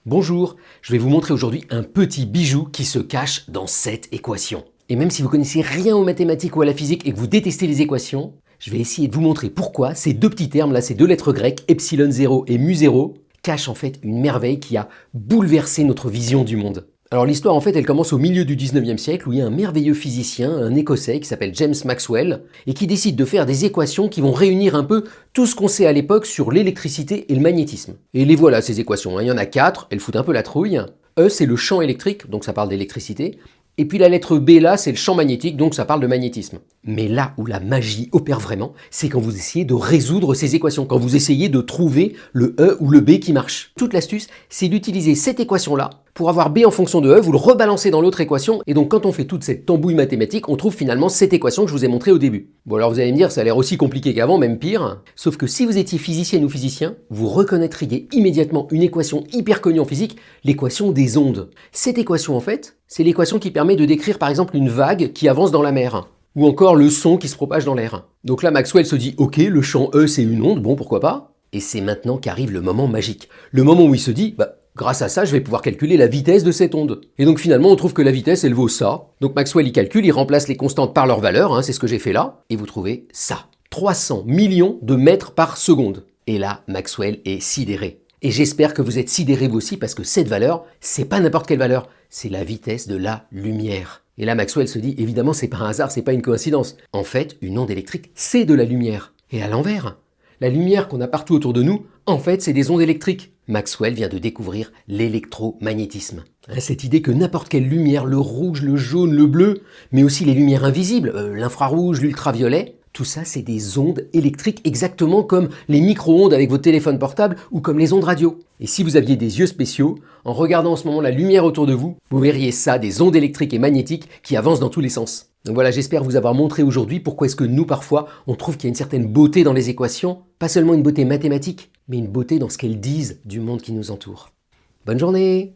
Bonjour, je vais vous montrer aujourd'hui un petit bijou qui se cache dans cette équation. Et même si vous connaissez rien aux mathématiques ou à la physique et que vous détestez les équations, je vais essayer de vous montrer pourquoi ces deux petits termes là, ces deux lettres grecques, epsilon 0 et mu 0, cachent en fait une merveille qui a bouleversé notre vision du monde. Alors l'histoire en fait elle commence au milieu du 19e siècle où il y a un merveilleux physicien, un écossais qui s'appelle James Maxwell et qui décide de faire des équations qui vont réunir un peu tout ce qu'on sait à l'époque sur l'électricité et le magnétisme. Et les voilà ces équations, il y en a 4, elles foutent un peu la trouille. E c'est le champ électrique, donc ça parle d'électricité. Et puis la lettre B là, c'est le champ magnétique, donc ça parle de magnétisme. Mais là où la magie opère vraiment, c'est quand vous essayez de résoudre ces équations, quand vous essayez de trouver le E ou le B qui marche. Toute l'astuce, c'est d'utiliser cette équation-là. Pour avoir B en fonction de E, vous le rebalancez dans l'autre équation, et donc quand on fait toute cette tambouille mathématique, on trouve finalement cette équation que je vous ai montrée au début. Bon alors vous allez me dire, ça a l'air aussi compliqué qu'avant, même pire. Sauf que si vous étiez physicienne ou physicien, vous reconnaîtriez immédiatement une équation hyper connue en physique, l'équation des ondes. Cette équation en fait, c'est l'équation qui permet de décrire par exemple une vague qui avance dans la mer, ou encore le son qui se propage dans l'air. Donc là Maxwell se dit, ok, le champ E c'est une onde, bon pourquoi pas. Et c'est maintenant qu'arrive le moment magique. Le moment où il se dit, grâce à ça, je vais pouvoir calculer la vitesse de cette onde. Et donc finalement, on trouve que la vitesse, elle vaut ça. Donc Maxwell, il calcule, il remplace les constantes par leur valeur, c'est ce que j'ai fait là, et vous trouvez ça. 300 millions de mètres par seconde. Et là, Maxwell est sidéré. Et j'espère que vous êtes sidéré vous aussi, parce que cette valeur, c'est pas n'importe quelle valeur, c'est la vitesse de la lumière. Et là, Maxwell se dit, évidemment, c'est pas un hasard, c'est pas une coïncidence. En fait, une onde électrique, c'est de la lumière. Et à l'envers, la lumière qu'on a partout autour de nous, en fait, c'est des ondes électriques. Maxwell vient de découvrir l'électromagnétisme. Cette idée que n'importe quelle lumière, le rouge, le jaune, le bleu, mais aussi les lumières invisibles, l'infrarouge, l'ultraviolet, tout ça c'est des ondes électriques exactement comme les micro-ondes avec vos téléphones portables ou comme les ondes radio. Et si vous aviez des yeux spéciaux, en regardant en ce moment la lumière autour de vous, vous verriez ça, des ondes électriques et magnétiques qui avancent dans tous les sens. Donc voilà, j'espère vous avoir montré aujourd'hui pourquoi est-ce que nous, parfois, on trouve qu'il y a une certaine beauté dans les équations, pas seulement une beauté mathématique, mais une beauté dans ce qu'elles disent du monde qui nous entoure. Bonne journée!